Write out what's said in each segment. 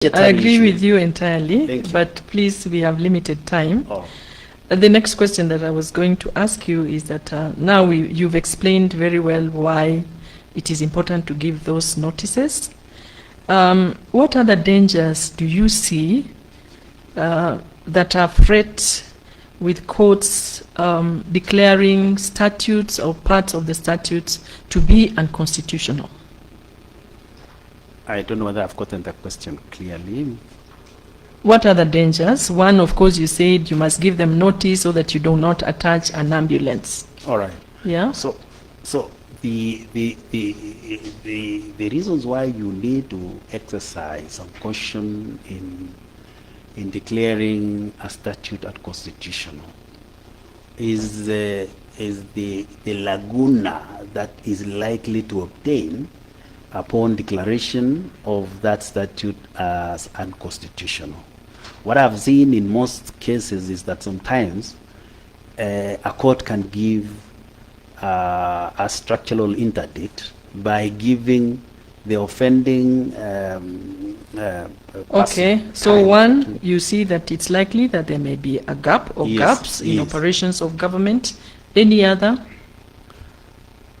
I agree with you entirely, but please, we have limited time. The next question that I was going to ask you is that now you've explained very well why it is important to give those notices. What other dangers do you see that are fraught with courts declaring statutes or parts of the statutes to be unconstitutional? I don't know whether I've gotten the question clearly. What are the dangers? One, of course, you said you must give them notice so that you do not attach an ambulance. All right. Yeah. So the reasons why you need to exercise some caution in declaring a statute unconstitutional is the laguna that is likely to obtain upon declaration of that statute as unconstitutional. What I've seen in most cases is that sometimes a court can give a structural interdict by giving the offending okay, so one, you see that it's likely that there may be a gap or gaps in operations of government. Any other?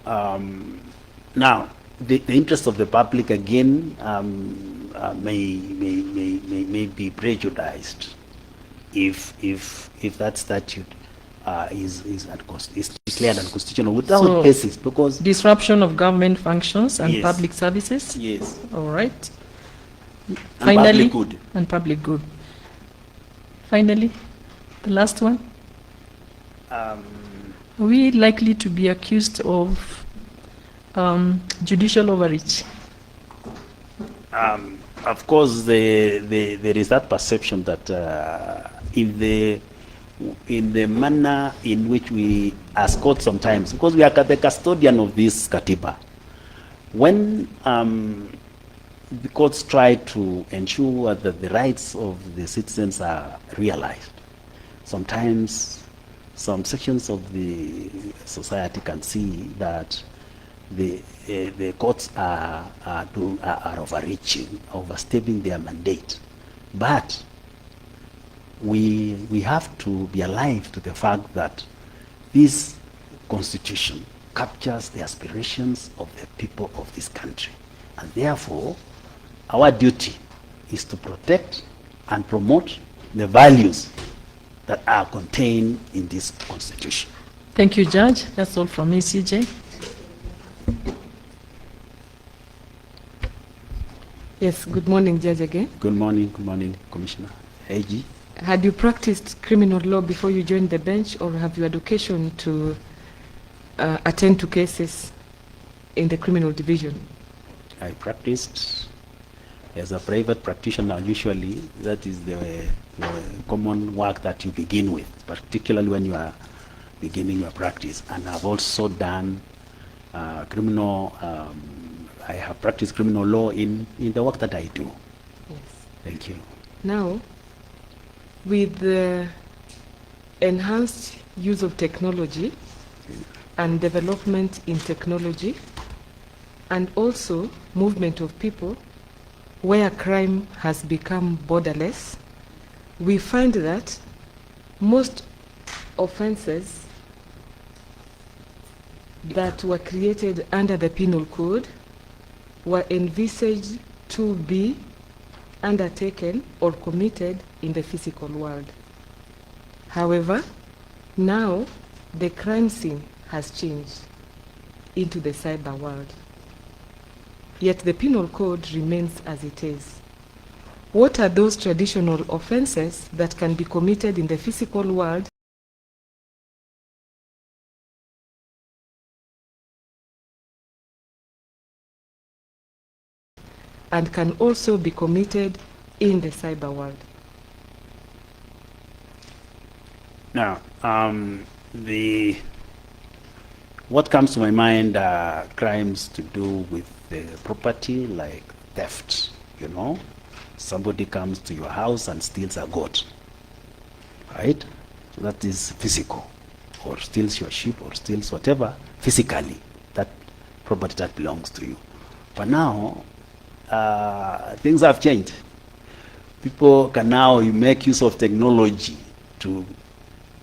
Now, the interest of the public again may be prejudiced if that statute is declared unconstitutional without basis, because disruption of government functions and public services. Yes. All right. And finally, public good. And public good. Finally, the last one. Are we likely to be accused of judicial overreach? Of course, there is that perception that in the manner in which we, as courts sometimes, because we are the custodian of this katiba, when the courts try to ensure that the rights of the citizens are realized, sometimes some sections of the society can see that the courts are overreaching, overstepping their mandate. But we have to be alive to the fact that this constitution captures the aspirations of the people of this country. And therefore, our duty is to protect and promote the values that are contained in this constitution. Thank you, Judge. That's all from me, CJ. Yes, good morning, Judge, again. Good morning, Commissioner. AG. Had you practiced criminal law before you joined the bench, or have you had occasion to attend to cases in the criminal division? I practiced as a private practitioner. Usually, that is the common work that you begin with, particularly when you are beginning your practice. And I've also done criminal. I have practiced criminal law in the work that I do. Yes. Thank you. Now, with the enhanced use of technology and development in technology, and also movement of people, where crime has become borderless, we find that most offenses that were created under the penal code were envisaged to be undertaken or committed in the physical world. However, now the crime scene has changed into the cyber world. Yet the penal code remains as it is. What are those traditional offenses that can be committed in the physical world and can also be committed in the cyber world? Now, what comes to my mind are crimes to do with the property, like theft. You know, somebody comes to your house and steals a goat, right? So that is physical, or steals your sheep, or steals whatever physically, that property that belongs to you. But now, things have changed. People can now make use of technology to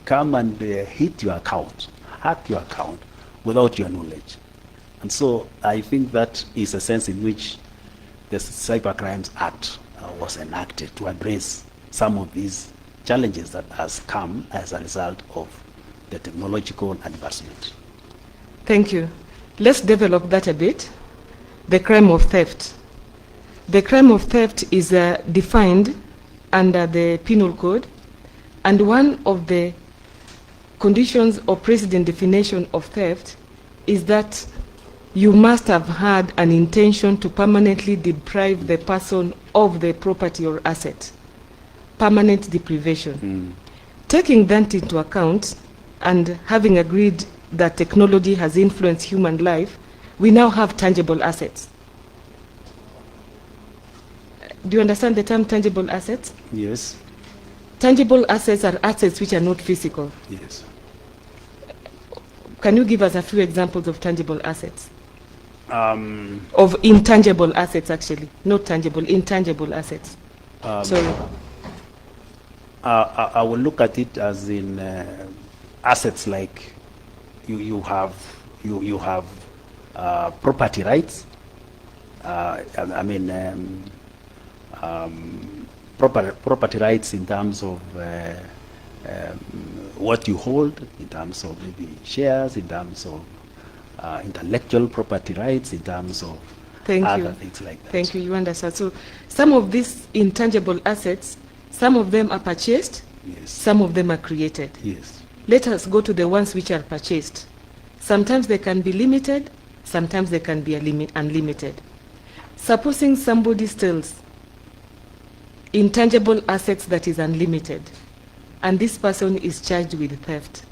come and hit your account, hack your account without your knowledge. And so I think that is a sense in which the Cybercrimes Act was enacted to address some of these challenges that has come as a result of the technological advancement. Thank you. Let's develop that a bit. The crime of theft. The crime of theft is defined under the Penal Code, and one of the conditions or precedent definition of theft is that you must have had an intention to permanently deprive the person of the property or asset. Permanent deprivation. Taking that into account and having agreed that technology has influenced human life, we now have tangible assets. Do you understand the term tangible assets? Yes. Tangible assets are assets which are not physical. Yes. Can you give us a few examples of tangible assets? Of intangible assets, actually. Not tangible, intangible assets. Sorry. I will look at it as in assets like you have property rights. Property rights in terms of what you hold, in terms of maybe shares, in terms of intellectual property rights, in terms of other things like that. Thank you. You understand. So some of these intangible assets, some of them are purchased, Yes. some of them are created. Yes. Let us go to the ones which are purchased. Sometimes they can be limited, sometimes they can be unlimited. Supposing somebody steals intangible assets that is unlimited, and this person is charged with theft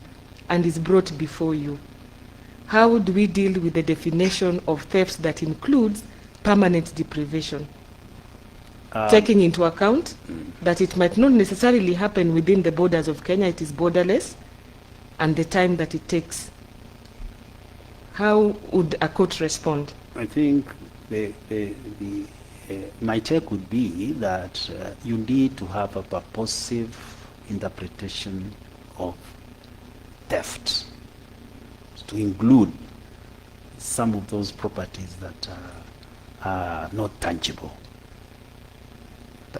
and is brought before you, how do we deal with the definition of theft that includes permanent deprivation? Taking into account that it might not necessarily happen within the borders of Kenya, it is borderless, and the time that it takes. How would a court respond? I think my take would be that you need to have a purposive interpretation of theft to include some of those properties that are not tangible.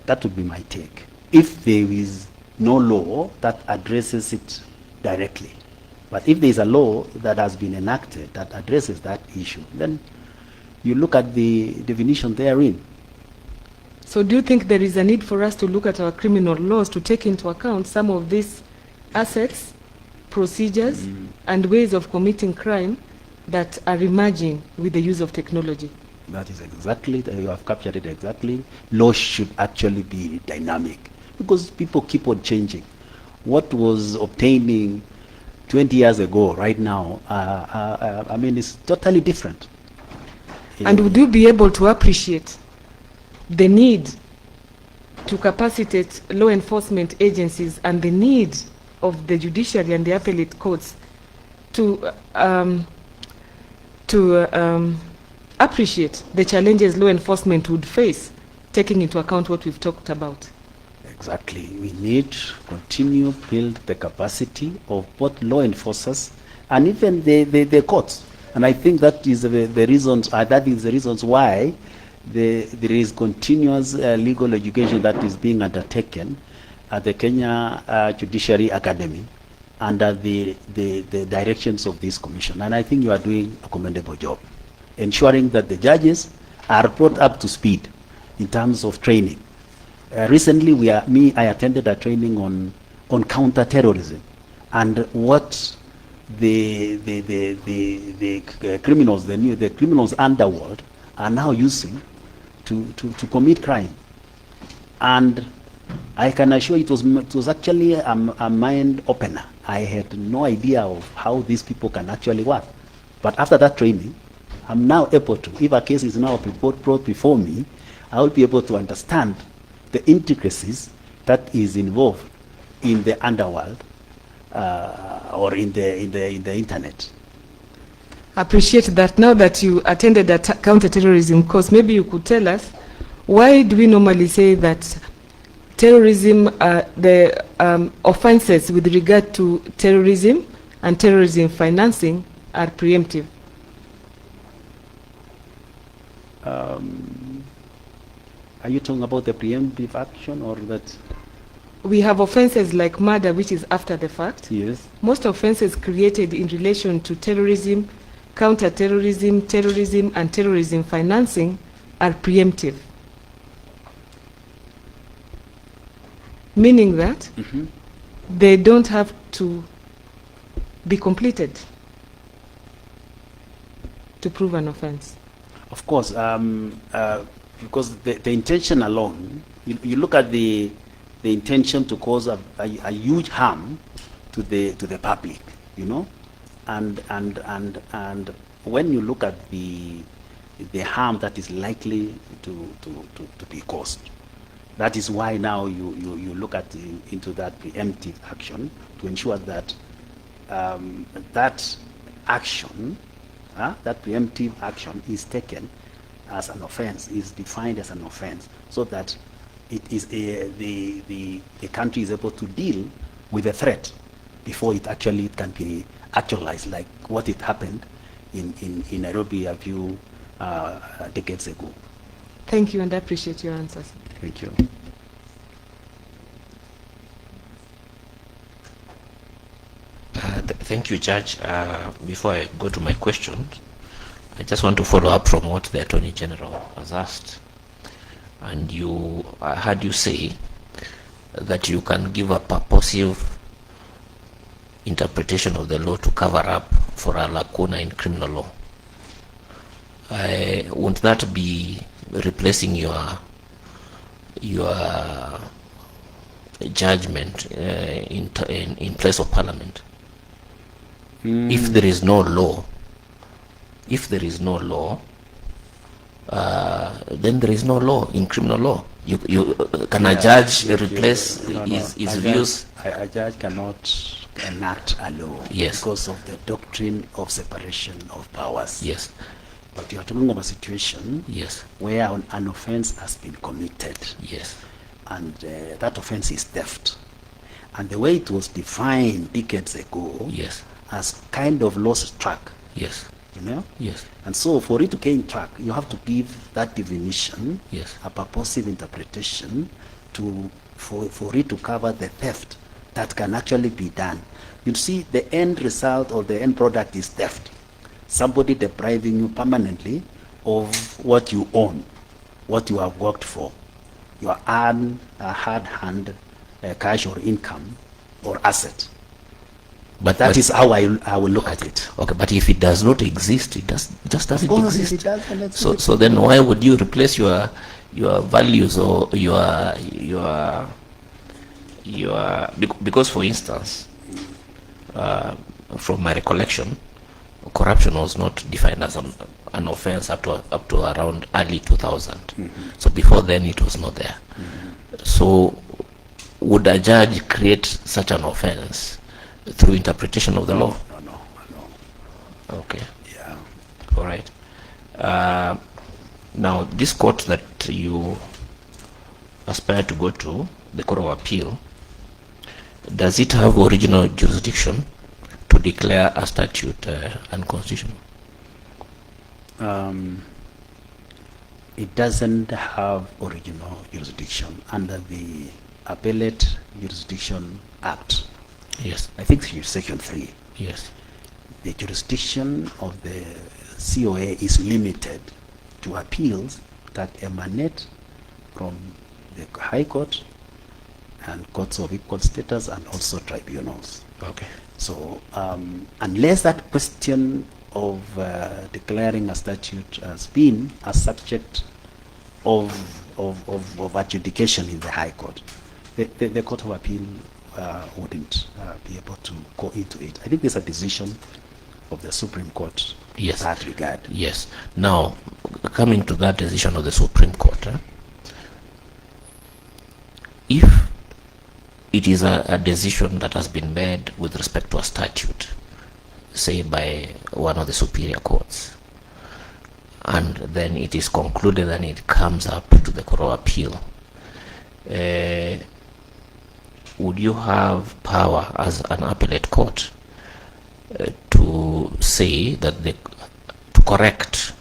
That would be my take. If there is no law that addresses it directly, but if there is a law that has been enacted that addresses that issue, then you look at the definition therein. So do you think there is a need for us to look at our criminal laws to take into account some of these assets, procedures, and ways of committing crime that are emerging with the use of technology? That is exactly, you have captured it exactly. Law should actually be dynamic because people keep on changing. What was obtaining 20 years ago, right now, it's totally different. And would you be able to appreciate the need to capacitate law enforcement agencies and the need of the judiciary and the appellate courts to appreciate the challenges law enforcement would face, taking into account what we've talked about? Exactly. We need to continue to build the capacity of both law enforcers and even the courts. And I think that is the reasons why there is continuous legal education that is being undertaken at the Kenya Judiciary Academy under the directions of this commission. And I think you are doing a commendable job, ensuring that the judges are brought up to speed in terms of training. Recently, I attended a training on counter-terrorism and what the criminals underworld are now using to commit crime. And I can assure you it was actually a mind opener. I had no idea of how these people can actually work. But after that training, I'm now able to, if a case is now brought before me, I will be able to understand the intricacies that is involved in the underworld or in the internet. I appreciate that. Now that you attended a counter-terrorism course, maybe you could tell us, why do we normally say that terrorism, the offenses with regard to terrorism and terrorism financing are preemptive. Are you talking about the preemptive action or that? We have offenses like murder, which is after the fact. Yes. Most offenses created in relation to terrorism, counter-terrorism, terrorism, and terrorism financing are preemptive. Meaning that they don't have to be completed to prove an offense. Of course, because the intention alone, you look at the intention to cause a huge harm to the public, you know, and when you look at the harm that is likely to be caused, that is why now you look at into that preemptive action to ensure that that action, that preemptive action is taken as an offense, is defined as an offense, so that it is the country is able to deal with the threat before it actually can be actualized, like what it happened in Nairobi a few decades ago. Thank you, and I appreciate your answers. Thank you. Thank you, Judge. Before I go to my questions, I just want to follow up from what the Attorney General has asked. And I heard you say that you can give a purposive interpretation of the law to cover up for a lacuna in criminal law. Won't that be replacing your judgment in place of Parliament? If there is no law, then there is no law in criminal law. Can a judge replace his views? A judge cannot enact a law, yes, because of the doctrine of separation of powers. Yes. But you are talking of a situation, yes, where an offense has been committed. Yes. And that offense is theft. And the way it was defined decades ago, yes, as kind of lost track. Yes. You know? Yes. And so for it to gain track, you have to give that definition, yes, a purposive interpretation for it to cover the theft that can actually be done. You see, the end result or the end product is theft. Somebody depriving you permanently of what you own, what you have worked for. You earn a hard-hand cash or income or asset. But that is how I will look at it. Okay, but if it does not exist, it just doesn't exist. It does, so then why would you replace your values or your because, for instance, from my recollection, corruption was not defined as an offense up to around early 2000. So before then it was not there. So would a judge create such an offense through interpretation of the law? No. Okay. Yeah. All right. Now, this court that you aspire to go to, the Court of Appeal, does it have original jurisdiction to declare a statute unconstitutional? It doesn't have original jurisdiction under the Appellate Jurisdiction Act. Yes. I think it's Section 3. Yes. The jurisdiction of the COA is limited to appeals that emanate from the High Court and courts of equal status and also tribunals. Okay. So unless that question of declaring a statute has been a subject of adjudication in the High Court, the Court of Appeal wouldn't be able to go into it. I think there's a decision of the Supreme Court in that regard. Yes. Now, coming to that decision of the Supreme Court, if it is a decision that has been made with respect to a statute, say by one of the superior courts, and then it is concluded and it comes up to the Court of Appeal, would you have power as an appellate court to say that to correct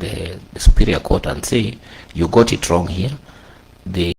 the superior court and say you got it wrong here, the